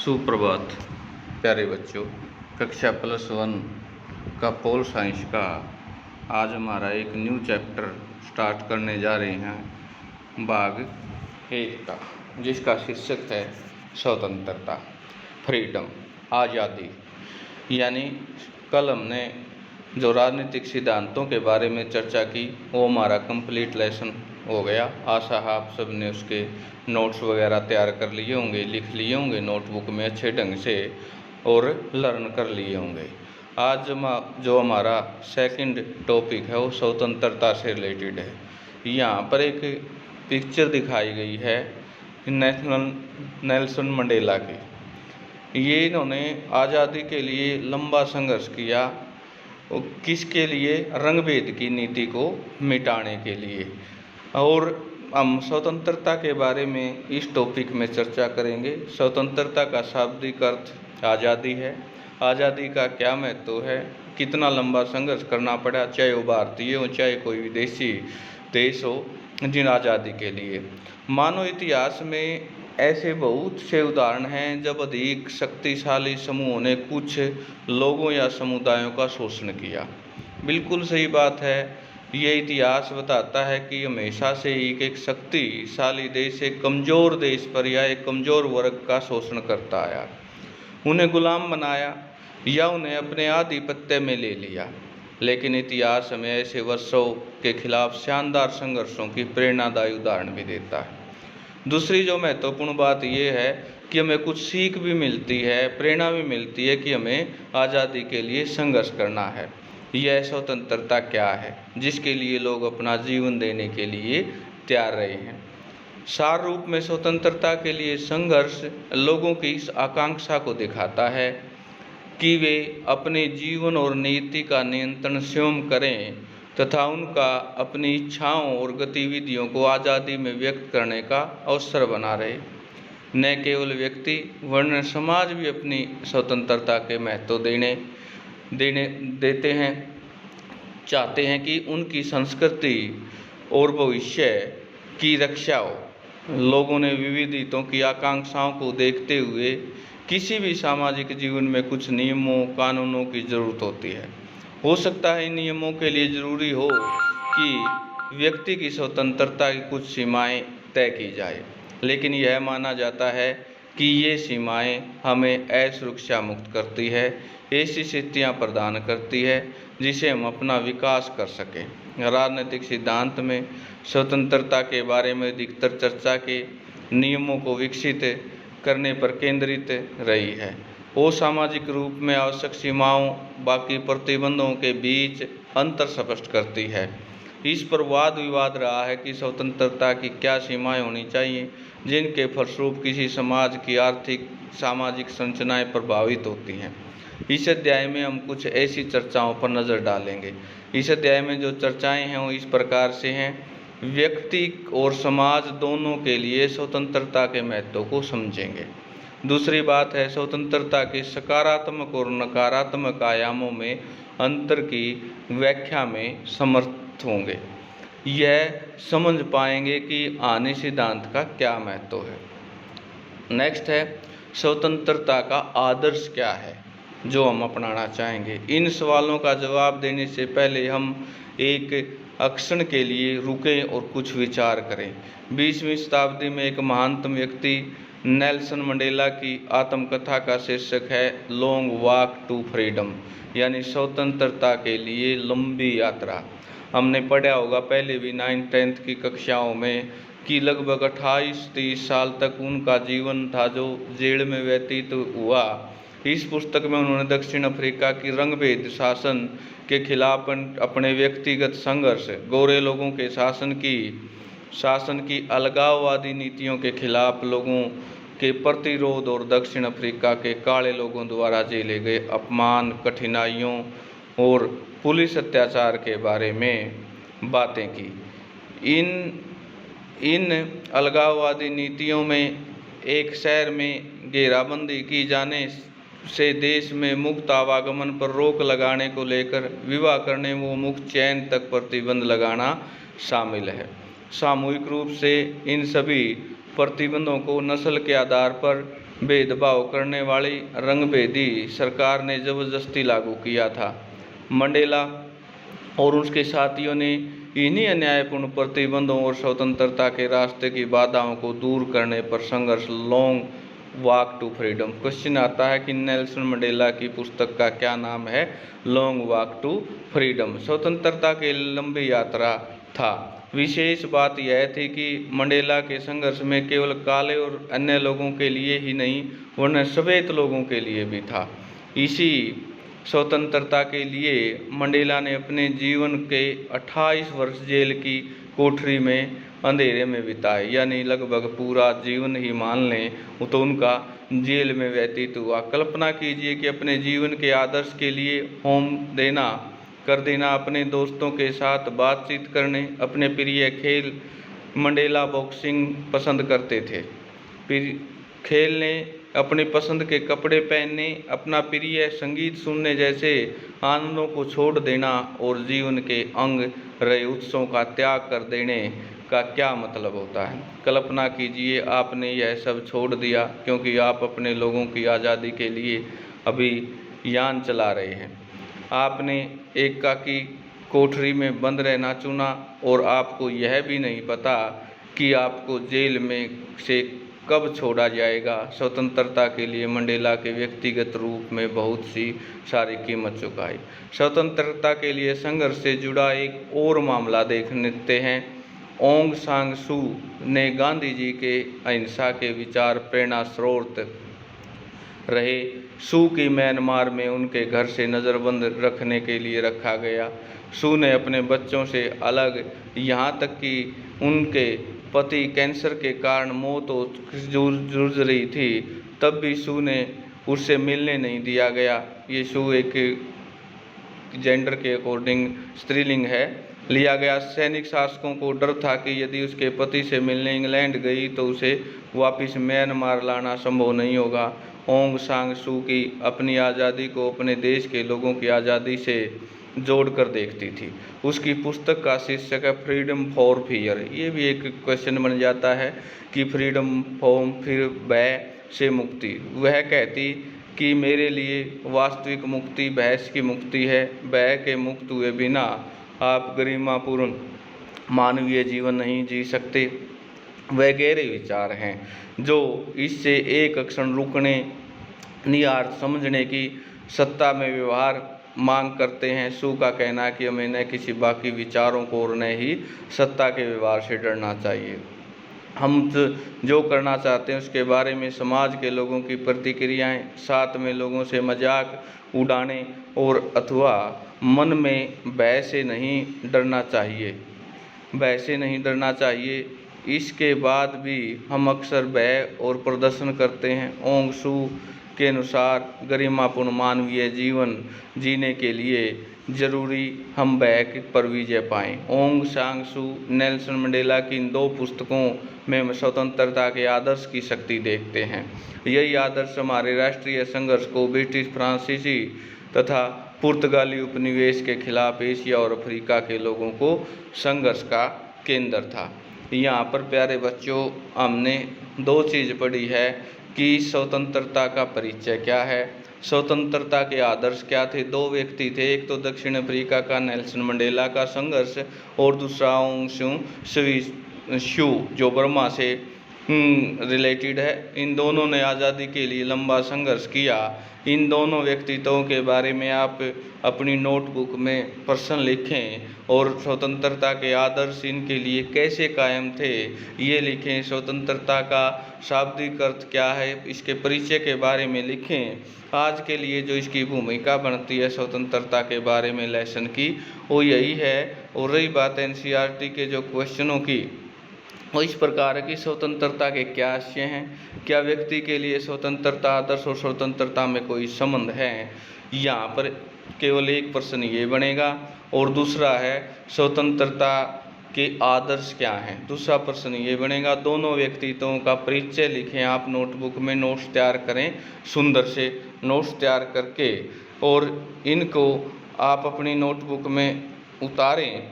सुप्रभात प्यारे बच्चों। कक्षा +1 का पोल साइंस का आज हमारा एक न्यू चैप्टर स्टार्ट करने जा रहे हैं, भाग 1 का, जिसका शीर्षक है स्वतंत्रता, फ्रीडम, आज़ादी। यानी कल हमने जो राजनीतिक सिद्धांतों के बारे में चर्चा की वो हमारा कंप्लीट लेसन हो गया। आशा है आप सब ने उसके नोट्स वगैरह तैयार कर लिए होंगे, लिख लिए होंगे नोटबुक में अच्छे ढंग से और लर्न कर लिए होंगे। आज जो हमारा सेकंड टॉपिक है वो स्वतंत्रता से रिलेटेड है। यहाँ पर एक पिक्चर दिखाई गई है नेल्सन मंडेला की। ये इन्होंने आज़ादी के लिए लंबा संघर्ष किया, किसके लिए? रंगभेद की नीति को मिटाने के लिए। और हम स्वतंत्रता के बारे में इस टॉपिक में चर्चा करेंगे। स्वतंत्रता का शाब्दिक अर्थ आज़ादी है। आज़ादी का क्या महत्व है, कितना लंबा संघर्ष करना पड़ा, चाहे वो भारतीय हो चाहे कोई विदेशी देश हो, जिन आज़ादी के लिए। मानव इतिहास में ऐसे बहुत से उदाहरण हैं जब अधिक शक्तिशाली समूहों ने कुछ लोगों या समुदायों का शोषण किया। बिल्कुल सही बात है। ये इतिहास बताता है कि हमेशा से ही एक शक्तिशाली देश एक कमज़ोर देश पर या एक कमज़ोर वर्ग का शोषण करता आया, उन्हें गुलाम बनाया या उन्हें अपने आधिपत्य में ले लिया। लेकिन इतिहास हमें ऐसे वर्षों के खिलाफ शानदार संघर्षों की प्रेरणादायी उदाहरण भी देता है। दूसरी जो महत्वपूर्ण बात यह है कि हमें कुछ सीख भी मिलती है, प्रेरणा भी मिलती है कि हमें आज़ादी के लिए संघर्ष करना है। यह स्वतंत्रता क्या है जिसके लिए लोग अपना जीवन देने के लिए तैयार रहे हैं। सार रूप में स्वतंत्रता के लिए संघर्ष लोगों की इस आकांक्षा को दिखाता है कि वे अपने जीवन और नीति का नियंत्रण स्वयं करें तथा उनका अपनी इच्छाओं और गतिविधियों को आज़ादी में व्यक्त करने का अवसर बना रहे। न केवल व्यक्ति वरन समाज भी अपनी स्वतंत्रता के महत्व देते हैं, चाहते हैं कि उनकी संस्कृति और भविष्य की रक्षा हो। लोगों ने विविध हितों की आकांक्षाओं को देखते हुए किसी भी सामाजिक जीवन में कुछ नियमों कानूनों की जरूरत होती है। हो सकता है इन नियमों के लिए जरूरी हो कि व्यक्ति की स्वतंत्रता की कुछ सीमाएं तय की जाए, लेकिन यह माना जाता है कि ये सीमाएं हमें असुरक्षा मुक्त करती है, ऐसी स्थितियां प्रदान करती है जिसे हम अपना विकास कर सकें। राजनीतिक सिद्धांत में स्वतंत्रता के बारे में अधिकतर चर्चा के नियमों को विकसित करने पर केंद्रित रही है। वो सामाजिक रूप में आवश्यक सीमाओं बाकी प्रतिबंधों के बीच अंतर स्पष्ट करती है। इस पर वाद विवाद रहा है कि स्वतंत्रता की क्या सीमाएं होनी चाहिए जिनके फलस्वरूप किसी समाज की आर्थिक सामाजिक संरचनाएं प्रभावित होती हैं। इस अध्याय में हम कुछ ऐसी चर्चाओं पर नज़र डालेंगे। इस अध्याय में जो चर्चाएं हैं वो इस प्रकार से हैं। व्यक्ति और समाज दोनों के लिए स्वतंत्रता के महत्व को समझेंगे। दूसरी बात है स्वतंत्रता के सकारात्मक और नकारात्मक आयामों में अंतर की व्याख्या में समर्थ होंगे। यह समझ पाएंगे कि आने सिद्धांत का क्या महत्व है। नेक्स्ट है स्वतंत्रता का आदर्श क्या है जो हम अपनाना चाहेंगे। इन सवालों का जवाब देने से पहले हम एक क्षण के लिए रुकें और कुछ विचार करें। 20वीं शताब्दी में एक महानतम व्यक्ति नेल्सन मंडेला की आत्मकथा का शीर्षक है लॉन्ग वॉक टू फ्रीडम, यानी स्वतंत्रता के लिए लंबी यात्रा। हमने पढ़ा होगा पहले भी 9th-10th की कक्षाओं में कि लगभग 28-30 साल तक उनका जीवन था जो जेल में व्यतीत हुआ। इस पुस्तक में उन्होंने दक्षिण अफ्रीका की रंगभेद शासन के खिलाफ अपने व्यक्तिगत संघर्ष, गोरे लोगों के शासन की अलगाववादी नीतियों के खिलाफ लोगों के प्रतिरोध और दक्षिण अफ्रीका के काले लोगों द्वारा झेले गए अपमान, कठिनाइयों और पुलिस अत्याचार के बारे में बातें की। इन अलगाववादी नीतियों में एक शहर में घेराबंदी की जाने से देश में मुक्त आवागमन पर रोक लगाने को लेकर विवाह करने व मुक्त चयन तक प्रतिबंध लगाना शामिल है। सामूहिक रूप से इन सभी प्रतिबंधों को नस्ल के आधार पर भेदभाव करने वाली रंगभेदी सरकार ने जबरदस्ती लागू किया था। मंडेला और उसके साथियों ने इन्हीं अन्यायपूर्ण प्रतिबंधों और स्वतंत्रता के रास्ते की बाधाओं को दूर करने पर संघर्ष long walk to freedom. Question आता है कि नेल्सन मंडेला की पुस्तक का क्या नाम है? Long walk to freedom. स्वतंत्रता की लंबी यात्रा था। विशेष बात यह थी कि मंडेला के संघर्ष में केवल काले और अन्य लोगों के लिए ही नहीं वरन सफेद लोगों के लिए भी था। इसी स्वतंत्रता के लिए मंडेला ने अपने जीवन के 28 वर्ष जेल की कोठरी में अंधेरे में बिताए, यानी लगभग पूरा जीवन ही मान लें तो उनका जेल में व्यतीत हुआ। कल्पना कीजिए कि अपने जीवन के आदर्श के लिए होम कर देना, अपने दोस्तों के साथ बातचीत करने, अपने प्रिय खेल मंडेला बॉक्सिंग पसंद करते थे, फिर खेलने, अपने पसंद के कपड़े पहनने, अपना प्रिय संगीत सुनने जैसे आनंदों को छोड़ देना और जीवन के अंग रहे उत्सवों का त्याग कर देने का क्या मतलब होता है? कल्पना कीजिए आपने यह सब छोड़ दिया क्योंकि आप अपने लोगों की आज़ादी के लिए अभियान चला रहे हैं। आपने एकाकी कोठरी में बंद रहना चुना और आपको यह भी नहीं पता कि आपको जेल में से कब छोड़ा जाएगा। स्वतंत्रता के लिए मंडेला के व्यक्तिगत रूप में बहुत सी सारी कीमत चुकाई। स्वतंत्रता के लिए संघर्ष से जुड़ा एक और मामला देखते हैं। ओंग सांग सू ने गांधी जी के अहिंसा के विचार प्रेरणा स्रोत रहे। सू की म्यांमार में उनके घर से नज़रबंद रखने के लिए रखा गया। सू ने अपने बच्चों से अलग, यहाँ तक कि उनके पति कैंसर के कारण मौत जूझ रही थी, तब भी सू ने उससे मिलने नहीं दिया गया। ये सू एक जेंडर के अकॉर्डिंग स्त्रीलिंग है, लिया गया। सैनिक शासकों को डर था कि यदि उसके पति से मिलने इंग्लैंड गई तो उसे वापस म्यांमार लाना संभव नहीं होगा। ओंग सांग सू की अपनी आज़ादी को अपने देश के लोगों की आज़ादी से जोड़कर देखती थी। उसकी पुस्तक का शीर्षक है फ्रीडम फॉर फियर। ये भी एक क्वेश्चन बन जाता है कि फ्रीडम फॉर फिर भय से मुक्ति। वह कहती कि मेरे लिए वास्तविक मुक्ति बहस की मुक्ति है। भय के मुक्त हुए बिना आप गरिमापूर्ण मानवीय जीवन नहीं जी सकते। वह गहरे विचार हैं जो इससे एक क्षण रुकने, निहार समझने की सत्ता में व्यवहार मांग करते हैं। सू का कहना है कि हमें न किसी बाकी विचारों को और न ही सत्ता के व्यवहार से डरना चाहिए। हम जो करना चाहते हैं उसके बारे में समाज के लोगों की प्रतिक्रियाएं, साथ में लोगों से मजाक उड़ाने और अथवा मन में भय से नहीं डरना चाहिए। इसके बाद भी हम अक्सर भय और प्रदर्शन करते हैं। ओंग सू के अनुसार गरिमापूर्ण मानवीय जीवन जीने के लिए जरूरी हम भय पर विजय पाएं। ओंग सांग सू नेल्सन मंडेला की इन दो पुस्तकों में स्वतंत्रता के आदर्श की शक्ति देखते हैं। यही आदर्श हमारे राष्ट्रीय संघर्ष को ब्रिटिश, फ्रांसीसी तथा पुर्तगाली उपनिवेश के खिलाफ एशिया और अफ्रीका के लोगों को संघर्ष का केंद्र था। यहाँ पर प्यारे बच्चों, हमने दो चीज़ पढ़ी है कि स्वतंत्रता का परिचय क्या है, स्वतंत्रता के आदर्श क्या थे। दो व्यक्ति थे, एक तो दक्षिण अफ्रीका का नेल्सन मंडेला का संघर्ष और दूसरा ओंग सांग सू जो बर्मा से रिलेटेड है। इन दोनों ने आज़ादी के लिए लंबा संघर्ष किया। इन दोनों व्यक्तित्वों के बारे में आप अपनी नोटबुक में प्रश्न लिखें और स्वतंत्रता के आदर्श इनके लिए कैसे कायम थे ये लिखें। स्वतंत्रता का शाब्दिक अर्थ क्या है, इसके परिचय के बारे में लिखें। आज के लिए जो इसकी भूमिका बनती है स्वतंत्रता के बारे में लेसन की, वो यही है। और रही बात एनसीईआरटी के जो क्वेश्चनों की, वो इस प्रकार की स्वतंत्रता के क्या आशय हैं, क्या व्यक्ति के लिए स्वतंत्रता, आदर्श और स्वतंत्रता में कोई संबंध है। यहाँ पर केवल एक प्रश्न ये बनेगा और दूसरा है स्वतंत्रता के आदर्श क्या हैं। दूसरा प्रश्न ये बनेगा, दोनों व्यक्तित्वों का परिचय लिखें। आप नोटबुक में नोट्स तैयार करें, सुंदर से नोट्स तैयार करके, और इनको आप अपनी नोटबुक में उतारें।